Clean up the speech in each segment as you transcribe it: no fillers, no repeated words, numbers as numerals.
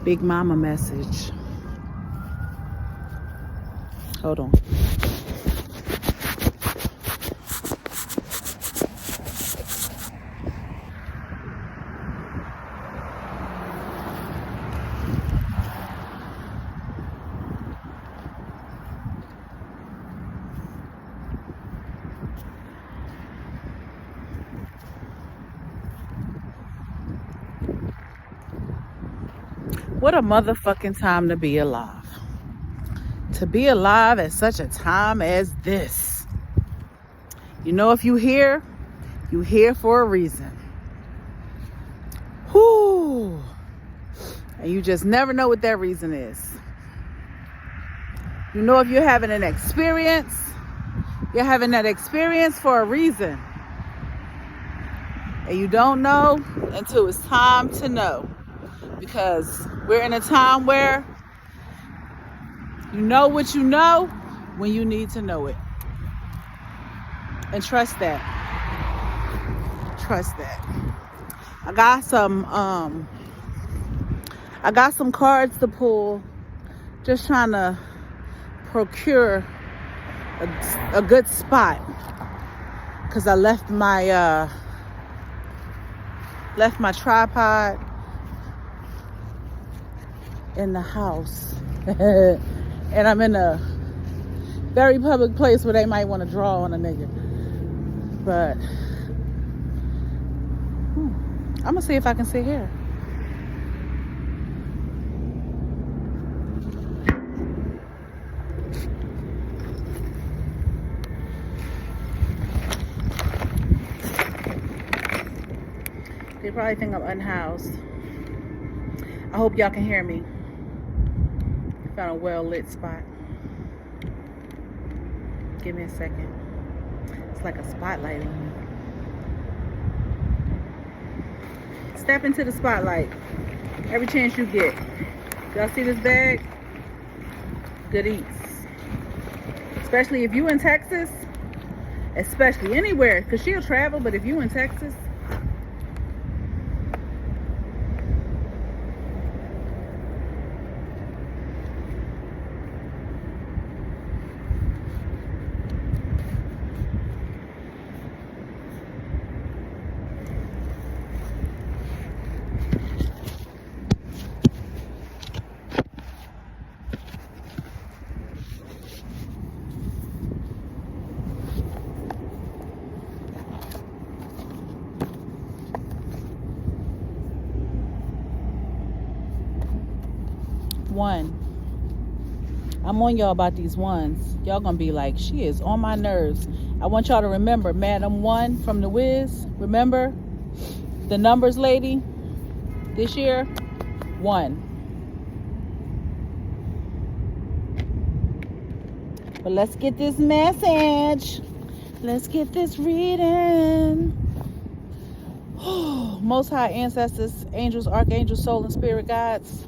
Big Mama message. Hold on. What a motherfucking time to be alive. To be alive at such a time as this. You know, if you're here for a reason. Whoo! And you just never know what that reason is. You know, if you're having an experience, you're having that experience for a reason. And you don't know until it's time to know. Because we're in a time where you know what you know when you need to know it. And trust that. Trust that. I got some cards to pull. Just trying to procure a good spot. Because I left my tripod in the house. And I'm in a very public place where they might want to draw on a nigga. But I'm gonna see if I can sit here. They probably think I'm unhoused. I hope y'all can hear me. Found a well-lit spot. Give me a second. It's like a spotlight on me. Step into the spotlight every chance you get. Y'all see this bag? Good eats. Especially if you in Texas. Especially anywhere. Because she'll travel, but if you in Texas. One. I'm on y'all about these ones. Y'all gonna be like, she is on my nerves. I want y'all to remember, Madam One from The Wiz. Remember the numbers lady this year? 1. But let's get this message. Let's get this reading. Most High ancestors, angels, archangels, soul, and spirit guides.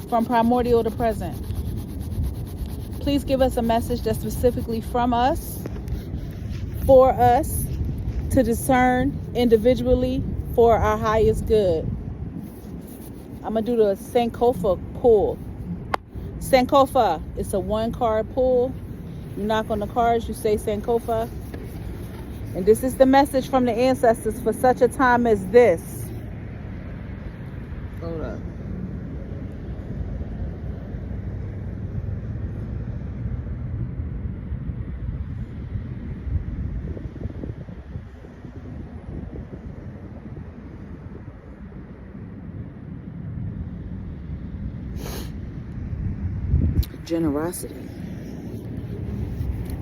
From primordial to present. Please give us a message that's specifically from us, for us, to discern individually for our highest good. I'm going to do the Sankofa pull. Sankofa, it's a 1-card pull. You knock on the cards, you say Sankofa. And this is the message from the ancestors for such a time as this. Hold up. Generosity.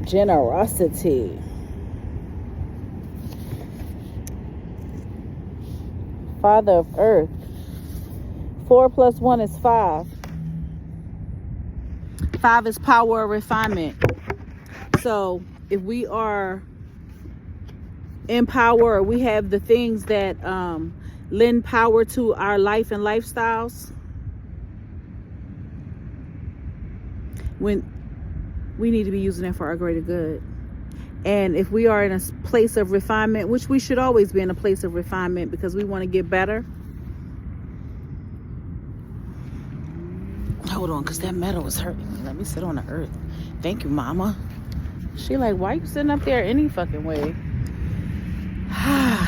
Generosity. Father of Earth. 4 + 1 is 5. 5 is power of refinement. So if we are in power, or we have the things that lend power to our life and lifestyles, when we need to be using it for our greater good. And if we are in a place of refinement, which we should always be in a place of refinement because we want to get better, Hold on, because that metal is hurting me. Let me sit on the earth. Thank you, mama. She like, why you sitting up there any fucking way?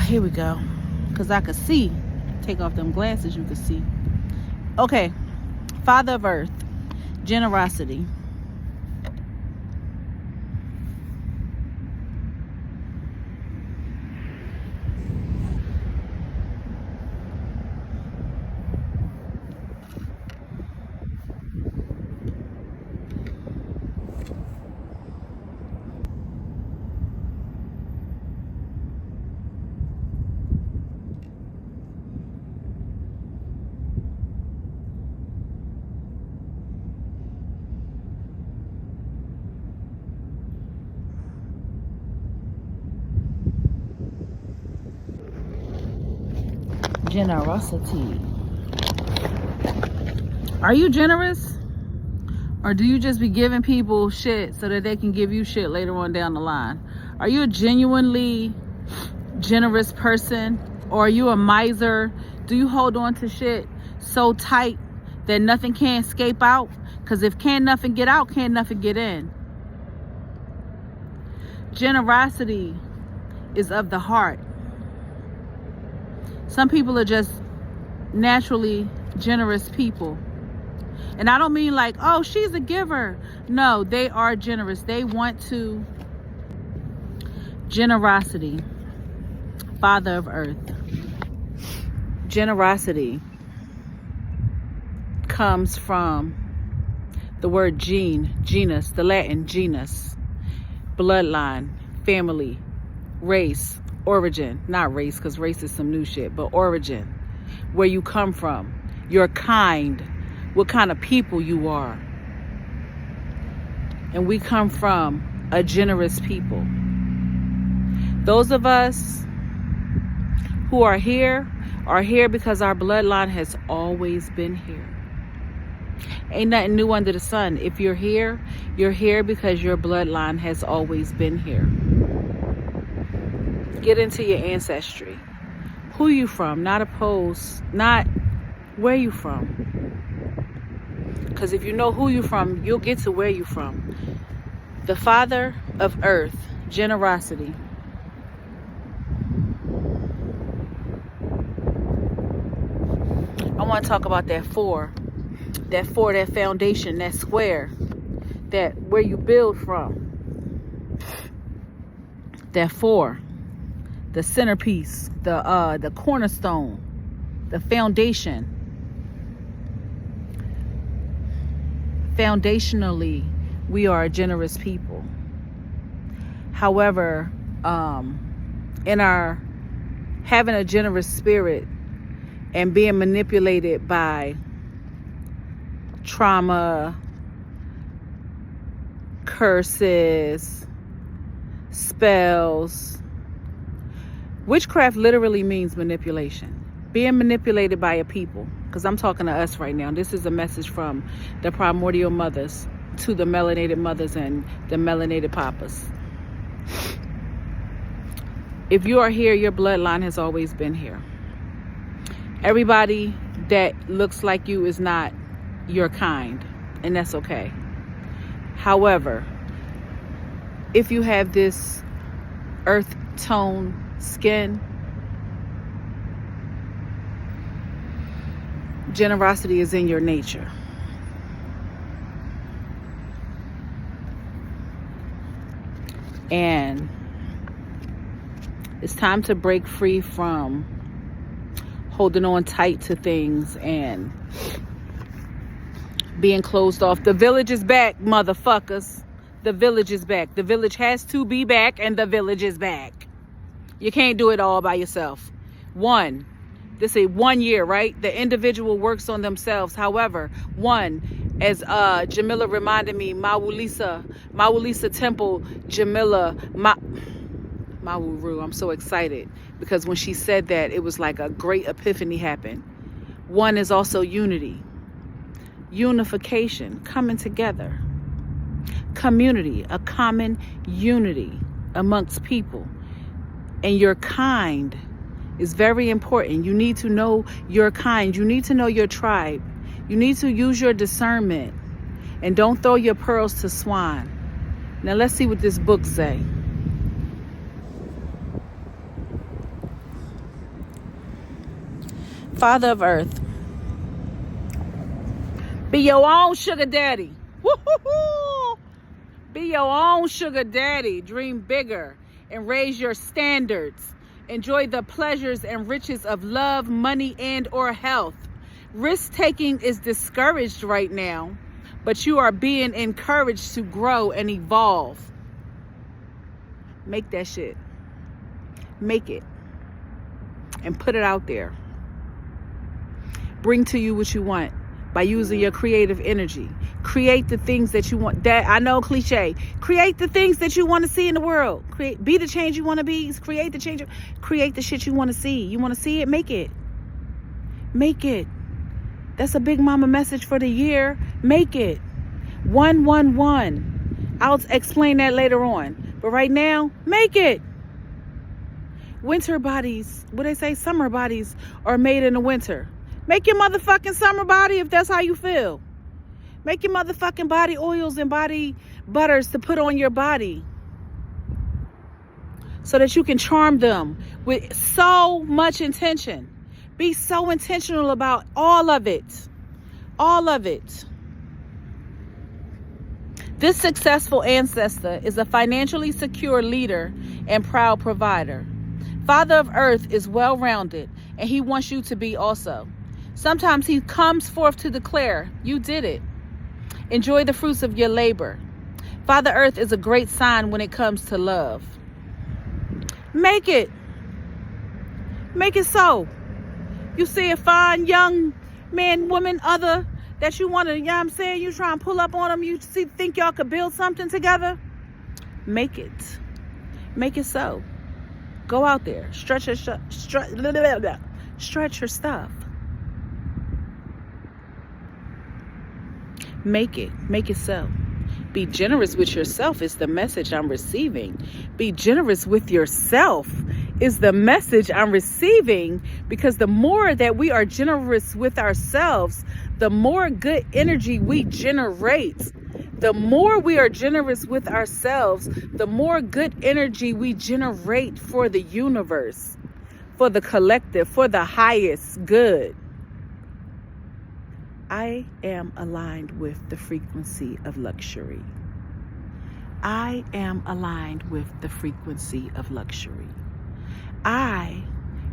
Here we go. Because I could see. Take off them glasses, you could see. Okay. Father of Earth. Generosity. Generosity. Are you generous? Or do you just be giving people shit so that they can give you shit later on down the line? Are you a genuinely generous person? Or are you a miser? Do you hold on to shit so tight that nothing can escape out? Because if can nothing get out, can nothing get in. Generosity is of the heart. Some people are just naturally generous people. And I don't mean like, oh, she's a giver. No, they are generous. They want to. Generosity. Father of Earth. Generosity comes from the word genus, the Latin genus, bloodline, family, race, origin. Not race, because race is some new shit, but origin, where you come from, your kind, what kind of people you are. And we come from a generous people. Those of us who are here because our bloodline has always been here. Ain't nothing new under the sun. If you're here because your bloodline has always been here. Get into your ancestry. Who you from? Not opposed. Not where you from. Because if you know who you from, you'll get to where you from. The Father of Earth. Generosity. I want to talk about that four, that foundation, that square, that where you build from. That four, the centerpiece, the cornerstone, the foundation. Foundationally, we are a generous people. However, in our having a generous spirit and being manipulated by trauma, curses, spells. Witchcraft literally means manipulation. Being manipulated by a people. Because I'm talking to us right now. This is a message from the primordial mothers to the melanated mothers and the melanated papas. If you are here, your bloodline has always been here. Everybody that looks like you is not your kind, and that's okay. However, if you have this earth tone skin, generosity is in your nature. And it's time to break free from holding on tight to things and being closed off. The village is back, motherfuckers. The village is back. The village has to be back, and the village is back. You can't do it all by yourself. This is 1 year, right? The individual works on themselves. However, as Jamila reminded me, Mawulisa Temple, Jamila, Mawuru. I'm so excited because when she said that, it was like a great epiphany happened. One is also unity, unification, coming together, community, a common unity amongst people. And your kind is very important. You need to know your kind. You need to know your tribe. You need to use your discernment. And don't throw your pearls to swine. Now let's see what this book say. Father of Earth, be your own sugar daddy. Woo-hoo-hoo! Be your own sugar daddy. Dream bigger and raise your standards. Enjoy the pleasures and riches of love, money, and or health. Risk-taking is discouraged right now, but you are being encouraged to grow and evolve. Make that shit. Make it. And put it out there. Bring to you what you want by using your creative energy. Create the things that you want. That I know, cliche. Create the things that you want to see in the world. Be the change you want to be. Create the change. Create the shit you want to see. You want to see it? Make it. Make it. That's a big mama message for the year. Make it. 111. I'll explain that later on. But right now, make it. Winter bodies, what they say, summer bodies are made in the winter. Make your motherfucking summer body if that's how you feel. Make your motherfucking body oils and body butters to put on your body so that you can charm them with so much intention. Be so intentional about all of it. All of it. This successful ancestor is a financially secure leader and proud provider. Father of Earth is well-rounded, and he wants you to be also. Sometimes he comes forth to declare, you did it. Enjoy the fruits of your labor. Father Earth is a great sign when it comes to love. Make it. Make it so. You see a fine young man, woman, other that you want to, you know what I'm saying? You try and pull up on them. You think y'all could build something together. Make it. Make it so. Go out there. Stretch your stuff. Make it. Make it so. Be generous with yourself is the message I'm receiving. Be generous with yourself is the message I'm receiving, because the more that we are generous with ourselves, the more good energy we generate. The more we are generous with ourselves, the more good energy we generate for the universe, for the collective, for the highest good. I am aligned with the frequency of luxury. I am aligned with the frequency of luxury. I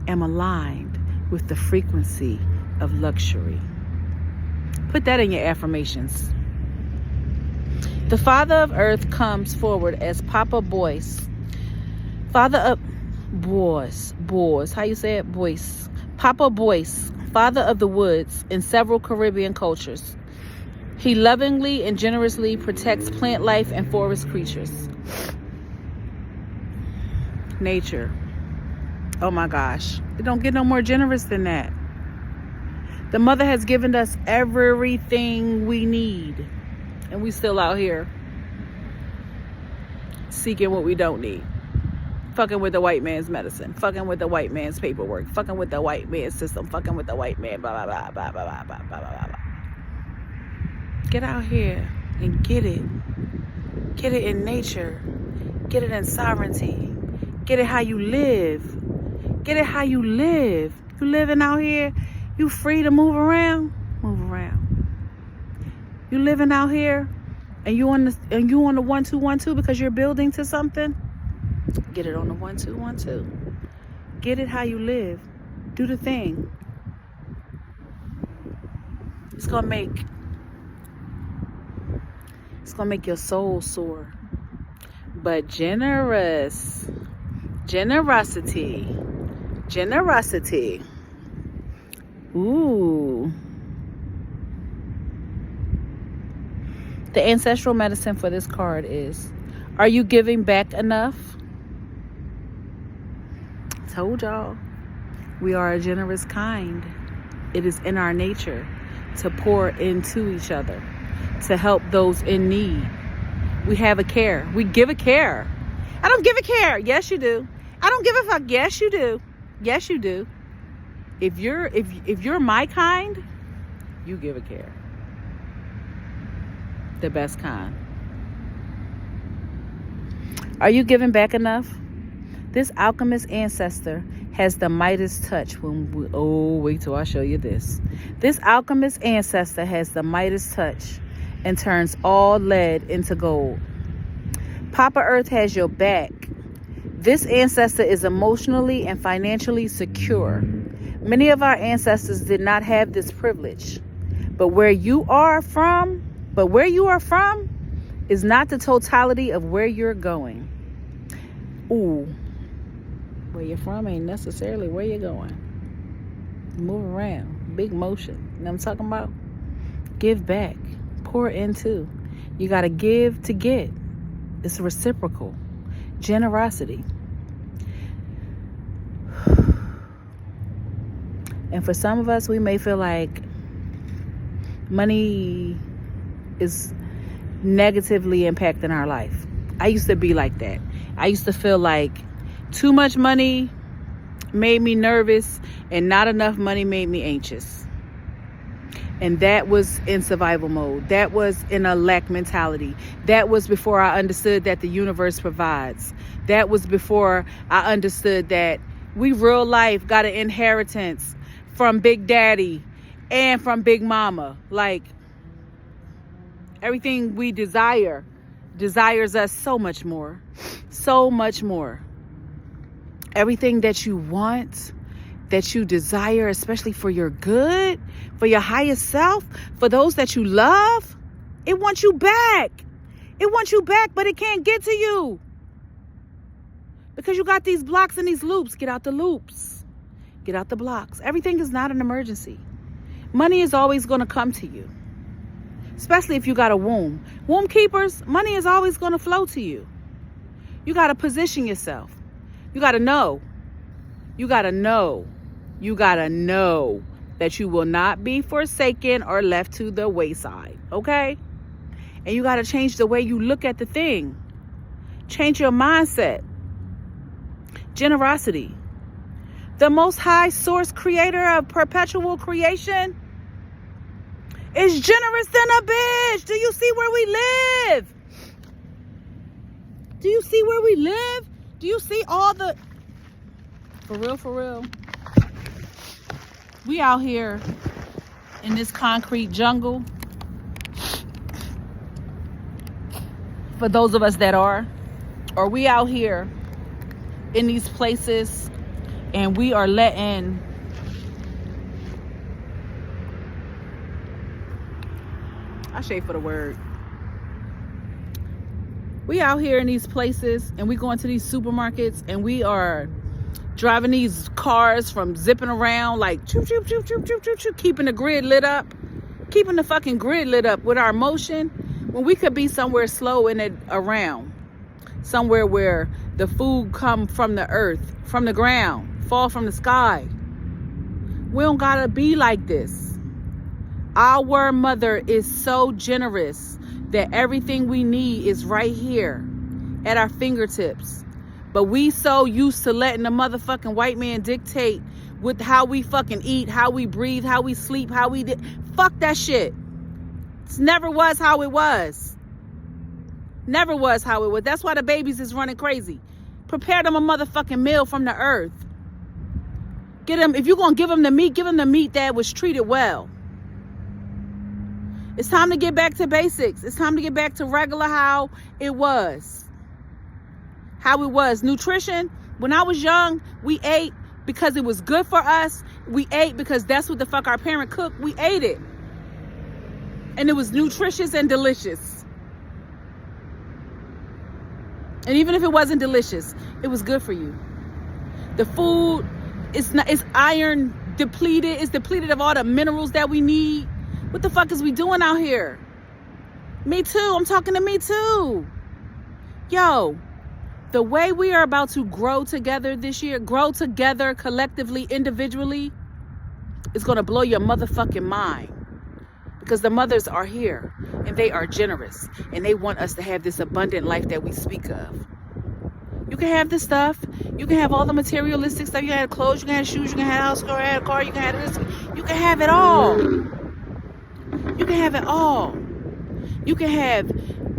am aligned with the frequency of luxury. Put that in your affirmations. The Father of Earth comes forward as Papa Boyce. Father of Boyce. How you say it? Boyce. Papa Boyce. Father of the woods in several Caribbean cultures. He lovingly and generously protects plant life and forest creatures. Nature. Oh my gosh. It don't get no more generous than that. The mother has given us everything we need. And we still out here seeking what we don't need. Fucking with the white man's medicine. Fucking with the white man's paperwork. Fucking with the white man's system. Fucking with the white man. Blah, blah, blah, blah, blah, blah, blah, blah, blah. Get out here and get it. Get it in nature. Get it in sovereignty. Get it how you live. Get it how you live. You living out here, you free to move around? Move around. You living out here and you on the 1212 because you're building to something? Get it on the 1212. Get it how you live. Do the thing. It's gonna make your soul soar. But generosity. Ooh. The ancestral medicine for this card is, are you giving back enough? Told y'all, we are a generous kind. It is in our nature to pour into each other, to help those in need. We have a care. We give a care. I don't give a care. Yes, you do. I don't give a fuck. Yes, you do. Yes, you do. If you're my kind, You give a care. The best kind. Are you giving back enough? This alchemist ancestor has the Midas touch. Wait till I show you this. This alchemist ancestor has the Midas touch and turns all lead into gold. Papa Earth has your back. This ancestor is emotionally and financially secure. Many of our ancestors did not have this privilege. But where you are from is not the totality of where you're going. Ooh. Where you're from ain't necessarily where you're going. Move around. Big motion. You know what I'm talking about? Give back. Pour into. You got to give to get. It's reciprocal. Generosity. And for some of us, we may feel like money is negatively impacting our life. I used to be like that. I used to feel like too much money made me nervous and not enough money made me anxious. And that was in survival mode. That was in a lack mentality. That was before I understood that the universe provides. That was before I understood that we real life got an inheritance from Big Daddy and from Big Mama. Like, everything we desires us so much more. So much more. Everything that you want, that you desire, especially for your good, for your highest self, for those that you love, it wants you back. It wants you back, but it can't get to you. Because you got these blocks and these loops. Get out the loops. Get out the blocks. Everything is not an emergency. Money is always going to come to you. Especially if you got a womb. Womb keepers, money is always going to flow to you. You got to position yourself. You got to know. You got to know. You got to know that you will not be forsaken or left to the wayside. Okay? And you got to change the way you look at the thing. Change your mindset. Generosity. The most high source creator of perpetual creation is generous than a bitch. Do you see where we live? Do you see where we live? Do you see all the... For real. We out here in this concrete jungle. For those of us that are. Or we out here in these places and we are letting... I shade for the word. We out here in these places and we go into these supermarkets and we are driving these cars from zipping around like choop, choop, choop, choop, choop, choop, choop, keeping the grid lit up, keeping the fucking grid lit up with our motion when we could be somewhere slow in it around, somewhere where the food come from the earth, from the ground, fall from the sky. We don't gotta be like this. Our mother is so generous that everything we need is right here at our fingertips. But we so used to letting the motherfucking white man dictate with how we fucking eat, how we breathe, how we sleep, how we did. Fuck that shit. It never was how it was. Never was how it was. That's why the babies is running crazy. Prepare them a motherfucking meal from the earth. Get them, if you're going to give them the meat that was treated well. It's time to get back to basics. It's time to get back to regular how it was. How it was. Nutrition, when I was young, we ate because it was good for us. We ate because that's what the fuck our parent cooked. We ate it. And it was nutritious and delicious. And even if it wasn't delicious, it was good for you. The food, it's iron depleted. It's depleted of all the minerals that we need. What the fuck is we doing out here? Me too. I'm talking to me too. Yo, the way we are about to grow together this year, grow together collectively, individually, is going to blow your motherfucking mind. Because the mothers are here and they are generous and they want us to have this abundant life that we speak of. You can have this stuff. You can have all the materialistic stuff. You can have clothes, you can have shoes, you can have a house, you can have a car, you can have this. You can have it all. You can have it all. You can have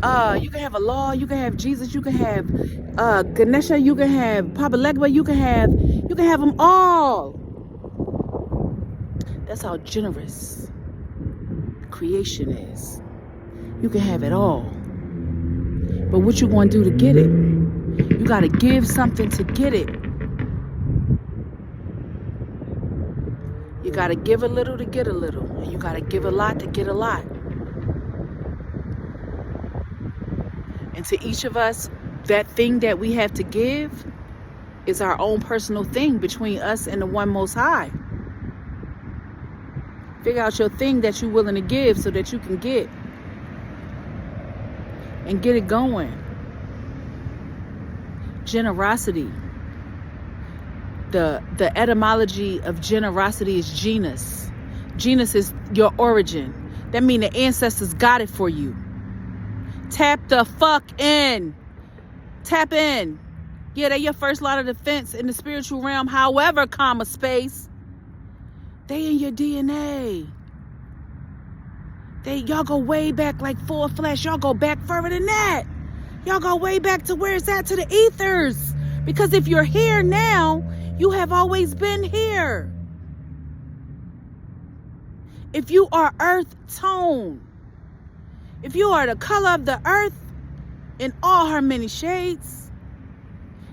a law, you can have Jesus, you can have Ganesha, you can have Papa Legba, you can have them all. That's how generous creation is. You can have it all. But what you gonna do to get it? You gotta give something to get it. You gotta give a little to get a little. And you gotta give a lot to get a lot. And to each of us, that thing that we have to give is our own personal thing between us and the One Most High. Figure out your thing that you're willing to give so that you can get. And get it going. Generosity. The etymology of generosity is genus. Genus is your origin. That means the ancestors got it for you. Tap the fuck in. Tap in. Yeah, they're your first line of defense in the spiritual realm. However, comma, space, they in your DNA. Y'all go way back like full flesh. Y'all go back further than that. Y'all go way back to where it's at, to the ethers. Because if you're here now, you have always been here. If you are earth tone, if you are the color of the earth in all her many shades,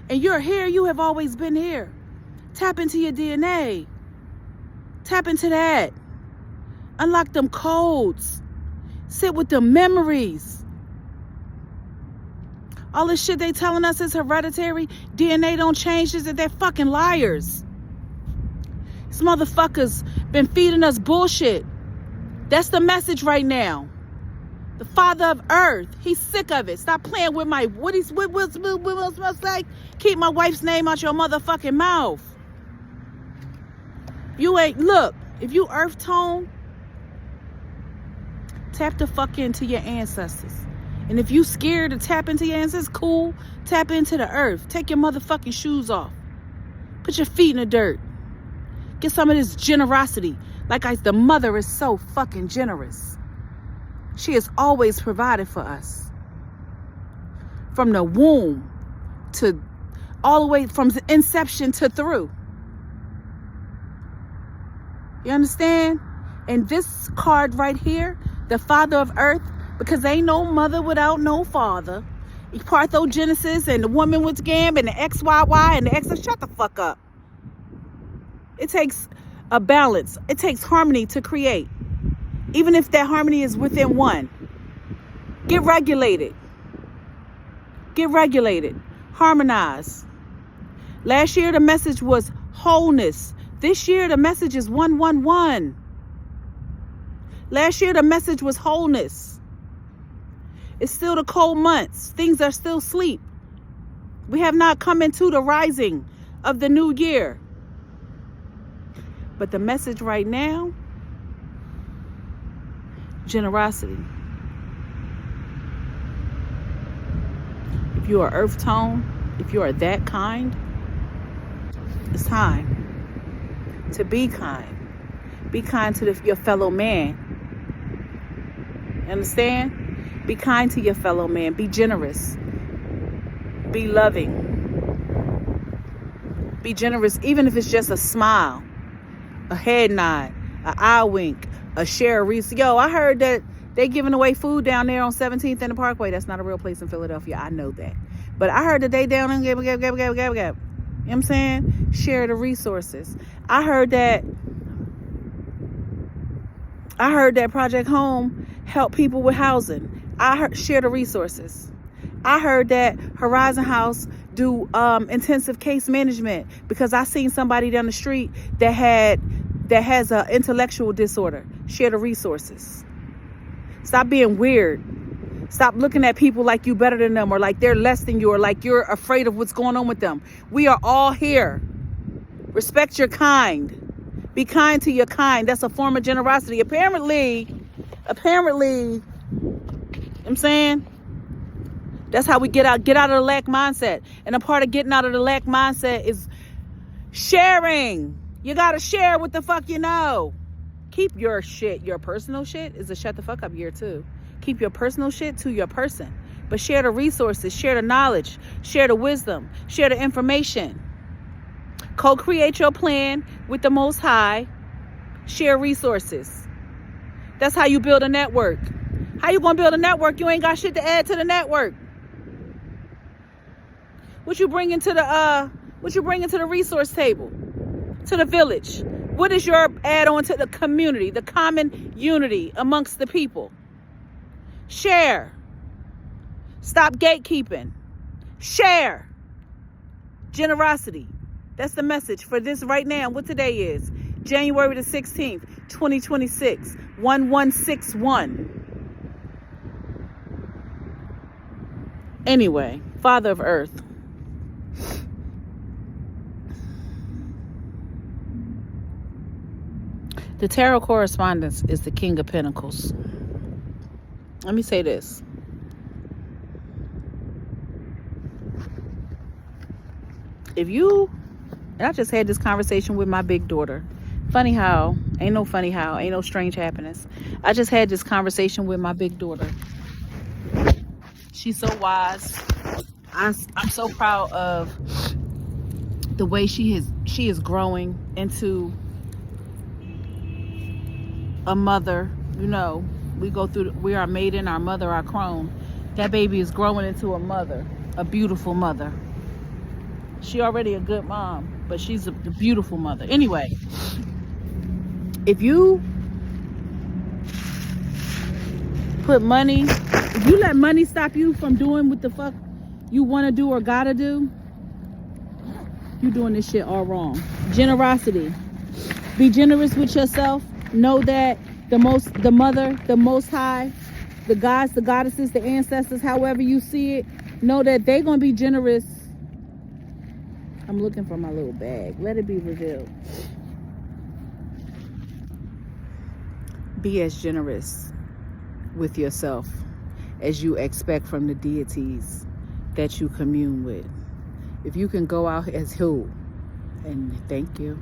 and you're here, you have always been here. Tap into your DNA. Tap into that. Unlock them codes. Sit with the memories. All this shit they telling us is hereditary. DNA don't change this, and they're fucking liars. These motherfuckers been feeding us bullshit. That's the message right now. The father of earth, he's sick of it. Stop playing with my, what Will Smith say? Keep my wife's name out your motherfucking mouth. If you earth tone, tap the fuck into your ancestors. And if you scared to tap into your ancestors, cool, tap into the earth. Take your motherfucking shoes off. Put your feet in the dirt. Get some of this generosity. The mother is so fucking generous. She has always provided for us. From the womb to all the way from inception to through. You understand? And this card right here, the father of earth, because ain't no mother without no father. Parthenogenesis and the woman with Gam and the XYY and the X. Shut the fuck up. It takes a balance. It takes harmony to create. Even if that harmony is within one. Get regulated. Get regulated. Harmonize. Last year the message was wholeness. This year the message is 111. Last year the message was wholeness. It's still the cold months. Things are still asleep. We have not come into the rising of the new year. But the message right now, generosity. If you are earth tone, if you are that kind, it's time to be kind. Be kind to your fellow man. Understand? Be kind to your fellow man. Be generous. Be loving. Be generous, even if it's just a smile, a head nod, an eye wink, a share of Yo, I heard that they giving away food down there on 17th and the Parkway. That's not a real place in Philadelphia. I know that. But I heard that they down in You know what I'm saying? Share the resources. I heard that Project Home help people with housing. Share the resources. I heard that Horizon House do intensive case management because I seen somebody down the street that has an intellectual disorder. Share the resources. Stop being weird. Stop looking at people like you better than them or like they're less than you or like you're afraid of what's going on with them. We are all here. Respect your kind. Be kind to your kind. That's a form of generosity. Apparently, I'm saying that's how we get out of the lack mindset. And a part of getting out of the lack mindset is sharing. You got to share what the fuck you know. Keep your shit, your personal shit is a shut the fuck up year too. Keep your personal shit to your person. But share the resources, share the knowledge, share the wisdom, share the information. Co-create your plan with the Most High. Share resources. That's how you build a network. How you gonna build a network? You ain't got shit to add to the network. What you bring into the resource table? To the village? What is your add-on to the community, the common unity amongst the people? Share. Stop gatekeeping. Share. Generosity. That's the message for this right now. What today is? January the 16th, 2026. 1161. Anyway, Father of Earth. The Tarot Correspondence is the King of Pentacles. Let me say this. And I just had this conversation with my big daughter. Funny how, ain't no strange happiness. I just had this conversation with my big daughter. She's so wise. I'm so proud of the way she is growing into a mother. You know, we are made in our mother, our crone. That baby is growing into a mother, a beautiful mother. She already a good mom, but she's a beautiful mother. Anyway, if you let money stop you from doing what the fuck you want to do or gotta do, you doing this shit all wrong. Generosity. Be generous with yourself. Know that the mother, the Most High, the gods, the goddesses, the ancestors, however you see it, know that they're gonna be generous. I'm looking for my little bag. Let it be revealed. Be as generous with yourself as you expect from the deities that you commune with. If you can go out as who? And thank you.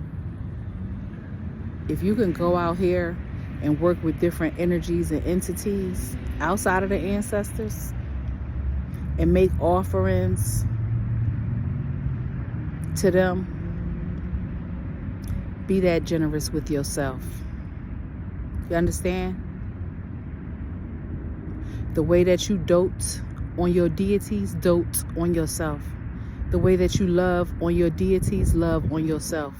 If you can go out here and work with different energies and entities outside of the ancestors and make offerings to them, be that generous with yourself. You understand? The way that you dote on your deities, dote on yourself. The way that you love on your deities, love on yourself.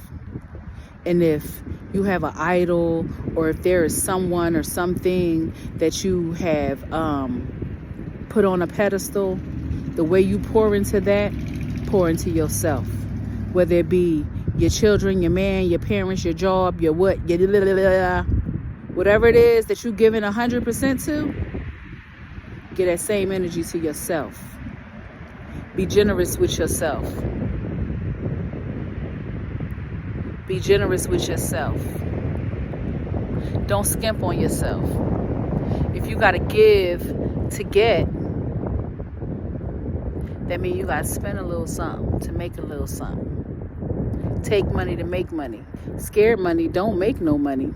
And if you have an idol, or if there is someone or something that you have put on a pedestal, the way you pour into that, pour into yourself. Whether it be your children, your man, your parents, your job, your what, your whatever it is that you're giving 100% to, get that same energy to yourself. Be generous with yourself. Be generous with yourself. Don't skimp on yourself. If you got to give to get, that means you got to spend a little something to make a little something. Take money to make money. Scared money don't make no money.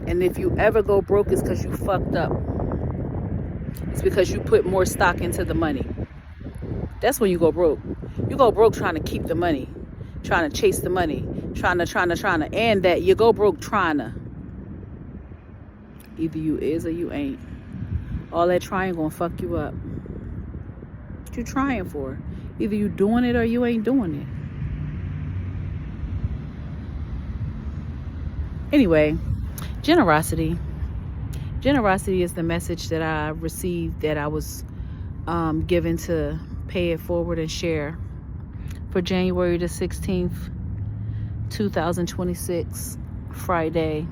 And if you ever go broke, it's because you fucked up. It's because you put more stock into the money. That's when you go broke. You go broke trying to keep the money, trying to chase the money, trying to, and that you go broke trying to. Either you is or you ain't. All that trying gonna fuck you up. What you trying for? Either you doing it or you ain't doing it. Anyway, generosity. Generosity is the message that I received, that I was given to pay it forward and share for January the 16th, 2026, Friday.